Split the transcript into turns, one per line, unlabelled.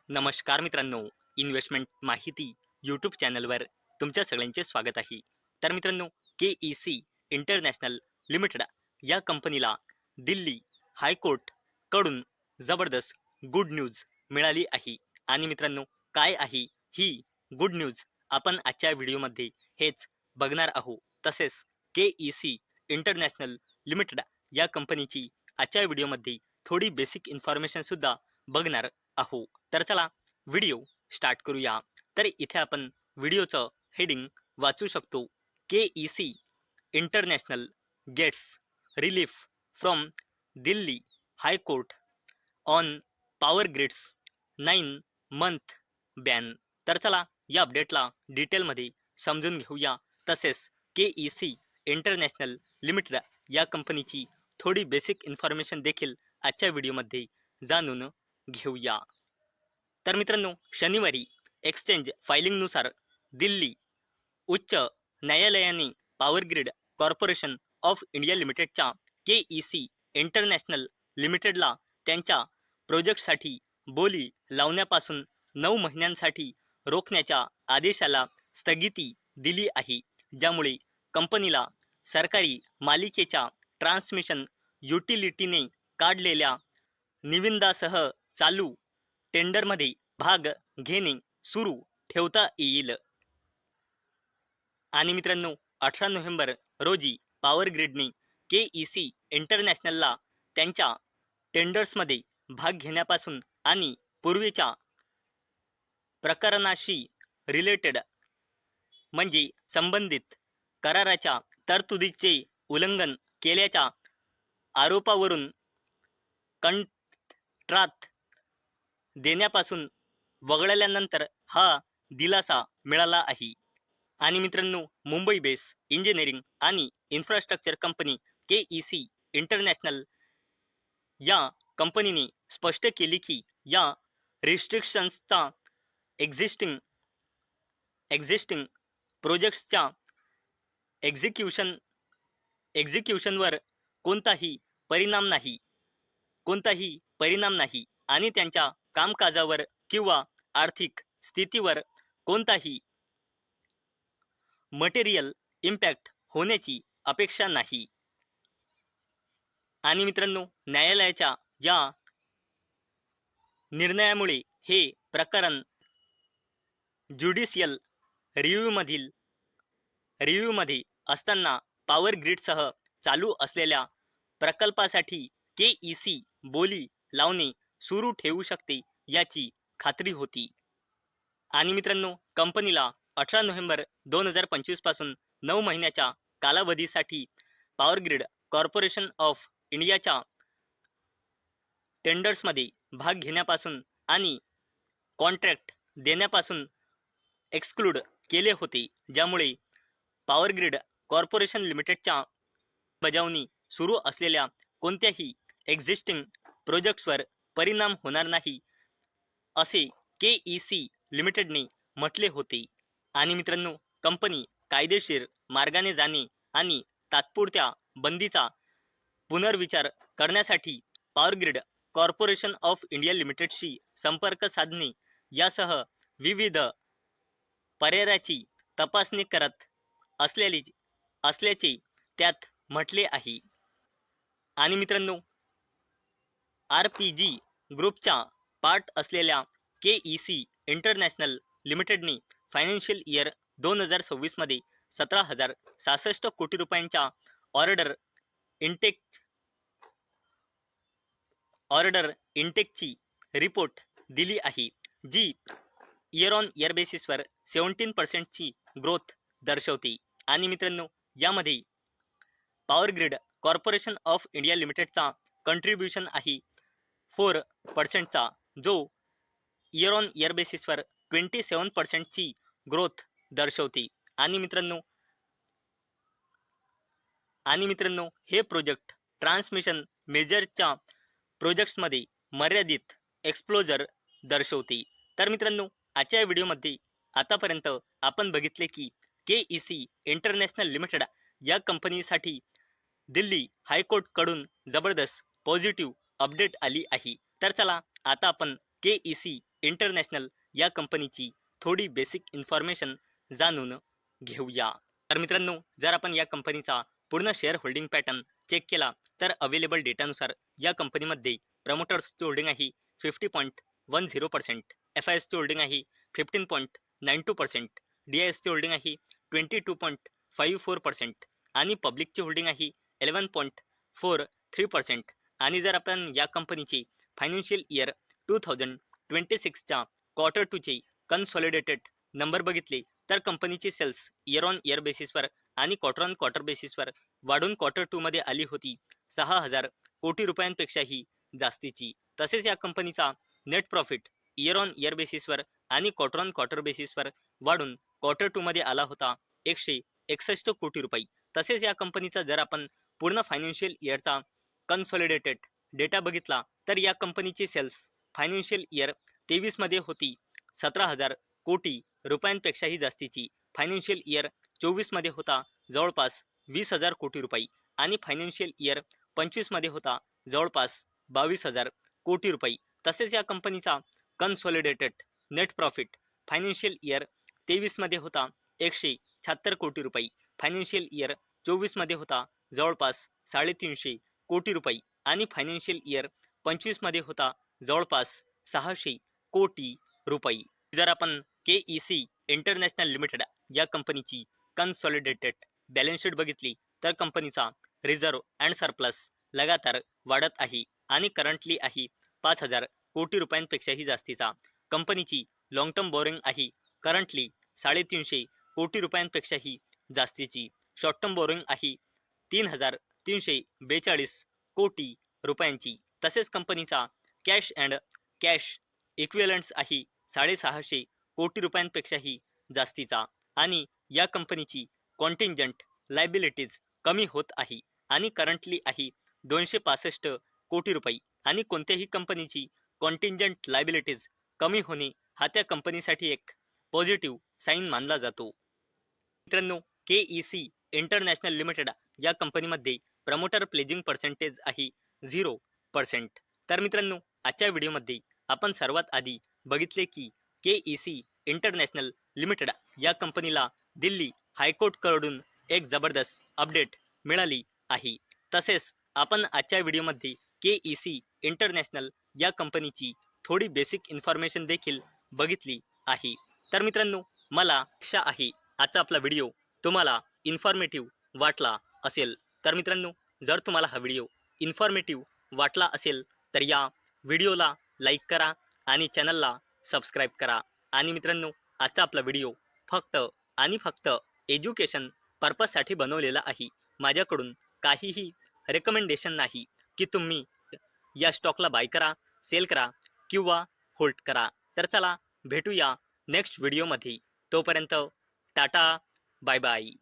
नमस्कार मित्रांनो, इन्व्हेस्टमेंट माहिती यूट्यूब चॅनलवर तुमच्या सगळ्यांचे स्वागत आहे. तर मित्रांनो, के इंटरनॅशनल लिमिटेड या कंपनीला दिल्ली हायकोर्ट कडून जबरदस्त गुड न्यूज मिळाली आहे. आणि मित्रांनो, काय आहे ही गुड न्यूज आपण आजच्या व्हिडिओमध्ये हेच बघणार आहोत. तसेच के इंटरनॅशनल लिमिटेड या कंपनीची आजच्या व्हिडिओमध्ये थोडी बेसिक इन्फॉर्मेशन सुद्धा बघणार आहोत. तर चला व्हिडिओ स्टार्ट करूया. तर इथे आपण व्हिडिओचं हेडिंग वाचू शकतो. K international gets relief from Delhi high court on power grids 9 month ban. तर चला या अपडेटला डिटेलमध्ये समजून घेऊया. तसेच के इंटरनॅशनल लिमिटेड या कंपनीची थोडी बेसिक इन्फॉर्मेशन देखील आजच्या व्हिडिओमध्ये जाणून घेऊया. तर मित्रांनो, शनिवारी एक्सचेंज फायलिंगनुसार दिल्ली उच्च न्यायालयाने power grid corporation of India लिमिटेडच्या के इंटरनॅशनल लिमिटेडला त्यांच्या प्रोजेक्टसाठी बोली लावण्यापासून 9 महिन्यांसाठी रोखण्याच्या आदेशाला स्थगिती दिली आहे, ज्यामुळे कंपनीला सरकारी मालिकेच्या ट्रान्समिशन युटिलिटीने काढलेल्या निविदासह चालू टेंडरमध्ये भाग घेणे सुरू ठेवता येईल. आणि मित्रांनो, 18 नोव्हेंबर रोजी पॉवर ग्रिडने के इंटरनॅशनलला त्यांच्या टेंडर्समध्ये भाग घेण्यापासून आणि पूर्वीच्या प्रकरणाशी रिलेटेड म्हणजे संबंधित कराराच्या तरतुदीचे उल्लंघन केल्याच्या आरोपावरून कंत्राट देण्यापासून वगळल्यानंतर हा दिलासा मिळाला आहे. आणि मित्रांनो, मुंबई बेस इंजिनिअरिंग आणि इन्फ्रास्ट्रक्चर कंपनी के इंटरनॅशनल या कंपनीने स्पष्ट केले की या रिस्ट्रिक्शन्सचा एक्झिस्टिंग प्रोजेक्ट्सच्या एक्झिक्युशनवर कोणताही परिणाम नाही आणि त्यांच्या कामकाजावर किंवा आर्थिक स्थितीवर कोणताही मटेरियल इम्पॅक्ट होण्याची अपेक्षा नाही. आणि मित्रांनो, न्यायालयाच्या या निर्णयामुळे हे प्रकरण ज्युडिशियल रिव्ह्यूमध्ये असताना पॉवर ग्रिडसह चालू असलेल्या प्रकल्पासाठी के बोली लावणे सुरू ठेवू शकते याची खात्री होती. आणि मित्रांनो, कंपनीला 18 नोव्हेंबर 2025 पासून 9 महिन्याच्या कालावधीसाठी पॉवर ग्रिड कॉर्पोरेशन ऑफ इंडियाच्या टेंडर्समध्ये भाग घेण्यापासून आणि कॉन्ट्रॅक्ट देण्यापासून एक्सक्लूड केले होते, ज्यामुळे पॉवर ग्रिड कॉर्पोरेशन लिमिटेडच्या बजावणी सुरू असलेल्या कोणत्याही एक्झिस्टिंग प्रोजेक्ट्सवर परिणाम होणार नाही, असे के लिमिटेडने म्हटले होते. आणि मित्रांनो, कंपनी कायदेशीर मार्गाने जाणे आणि तात्पुरत्या बंदीचा पुनर्विचार करण्यासाठी power grid corporation of India लिमिटेडशी संपर्क साधणे यासह विविध पर्यायाची तपासणी करत असल्याचे त्यात म्हटले आहे. आणि मित्रांनो, RPG ग्रुपच्या पार्ट असलेल्या के इंटरनॅशनल लिमिटेडने फायनान्शियल इयर 2026 मध्ये 17,066 कोटी रुपयांच्या ऑर्डर इंटेकची रिपोर्ट दिली आहे, जी इयर ऑन इयर बेसिसवर 17% ची ग्रोथ दर्शवते. आणि मित्रांनो, यामध्ये power grid corporation of India लिमिटेडचा कंट्रीब्युशन आहे 4% चा, जो इयर ऑन इयर बेसिसवर 27% ची ग्रोथ दर्शवते. आणि मित्रांनो, हे प्रोजेक्ट ट्रान्समिशन मेजरच्या प्रोजेक्ट्समध्ये मर्यादित एक्सप्लोजर दर्शवते. तर मित्रांनो, आजच्या व्हिडिओमध्ये आतापर्यंत आपण बघितले की के इंटरनॅशनल लिमिटेड या कंपनीसाठी दिल्ली हायकोर्ट कडून जबरदस्त पॉझिटिव्ह अपडेट आली आहे. तर चला आता आपण KEC इंटरनॅशनल या कंपनीची थोडी बेसिक इन्फॉर्मेशन जाणून घेऊया. तर मित्रांनो, जर आपण या कंपनीचा पूर्ण शेअर होल्डिंग पॅटर्न चेक केला तर अवेलेबल डेटानुसार या कंपनीमध्ये प्रमोटर्सची होल्डिंग आहे 50.10%, FISची होल्डिंग आहे 15.92%, DISची होल्डिंग आहे 22.54% आणि पब्लिकची होल्डिंग आहे 11.43%. आणि जर आपण या कंपनीची फायनान्शियल इयर 2026च्या क्वार्टर 2चे कन्सॉलिडेटेड नंबर बघितले तर कंपनीची सेल्स इयर ऑन इयर बेसिसवर आणि क्वार्टर ऑन क्वार्टर बेसिसवर वाढून क्वार्टर 2 मध्ये आली होती 6,000 कोटी रुपयांपेक्षाही जास्तीची. तसेच या कंपनीचा net profit year on year बेसिसवर आणि क्वार्टर ऑन क्वार्टर बेसिसवर वाढून क्वार्टर 2 मध्ये आला होता 161 कोटी रुपये. तसेच या कंपनीचा जर आपण पूर्ण फायनान्शियल इयरचा कन्सॉलिडेटेड डेटा बघितला तर या कंपनीची सेल्स फायनान्शियल इयर 23 मध्ये होती 17,000 कोटी रुपयांपेक्षाही जास्तीची. फायनान्शियल इयर 24 मध्ये होता जवळपास 20,000 कोटी रुपये आणि फायनान्शियल इयर 25 मध्ये होता जवळपास 22,000 कोटी रुपये. तसेच या कंपनीचा consolidated net profit financial year 23 मध्ये होता 176 कोटी रुपये, फायनान्शियल इयर 24 मध्ये होता जवळपास 350 कोटी रुपये आणि फायनान्शियल इयर 25 मध्ये होता जवळपास 600 कोटी रुपये. जर आपण KEC इंटरनॅशनल लिमिटेड या कंपनीची कन्सॉलिडेटेड बॅलन्स शीट बघितली तर कंपनीचा रिझर्व अँड सरप्लस लगातार वाढत आहे आणि करंटली आहे 5,000 कोटी रुपयांपेक्षाही जास्तीचा. कंपनीची लॉंग टर्म बोरिंग आहे करंटली 350 कोटी रुपयांपेक्षाही जास्तीची. शॉर्ट टर्म बोरिंग आहे 3,342 कोटी रुपयांची. तसेच कंपनीचा कॅश अँड कॅश इक्विव्हलंट्स आहे 650 कोटी रुपयांपेक्षाही जास्तीचा आणि या कंपनीची कॉन्टिंजंट लायबिलिटीज कमी होत आहे आणि करंटली आहे 265 कोटी रुपये आणि कोणत्याही कंपनीची कॉन्टिंजंट लायबिलिटीज कमी होणे हा त्या कंपनीसाठी एक पॉझिटिव्ह साईन मानला जातो. मित्रांनो, KEC इंटरनॅशनल लिमिटेड या कंपनीमध्ये प्रमोटर प्लेजिंग पर्सेंटेज आहे 0%. तर मित्रांनो, आजच्या व्हिडिओमध्ये आपण सर्वात आधी बघितले की KEC इंटरनॅशनल लिमिटेड या कंपनीला दिल्ली हायकोर्टकडून एक जबरदस्त अपडेट मिळाली आहे. तसेच आपण आजच्या व्हिडिओमध्ये KEC इंटरनॅशनल या कंपनीची थोडी बेसिक इन्फॉर्मेशन देखील बघितली आहे. तर मित्रांनो, मला आशा आहे आजचा आपला व्हिडिओ तुम्हाला इन्फॉर्मेटिव्ह वाटला असेल. तर मित्रांनो, जर तुम्हाला हा व्हिडिओ इन्फॉर्मेटिव्ह वाटला असेल तर या व्हिडिओला लाईक करा आणि चॅनलला सबस्क्राईब करा. आणि मित्रांनो, आजचा आपला व्हिडिओ फक्त आणि फक्त एज्युकेशन पर्पजसाठी बनवलेला आहे. माझ्याकडून काहीही रेकमेंडेशन नाही की तुम्ही या स्टॉकला बाय करा, सेल करा किंवा होल्ड करा. तर चला भेटूया नेक्स्ट व्हिडिओमध्ये. तोपर्यंत टाटा, बाय बाय.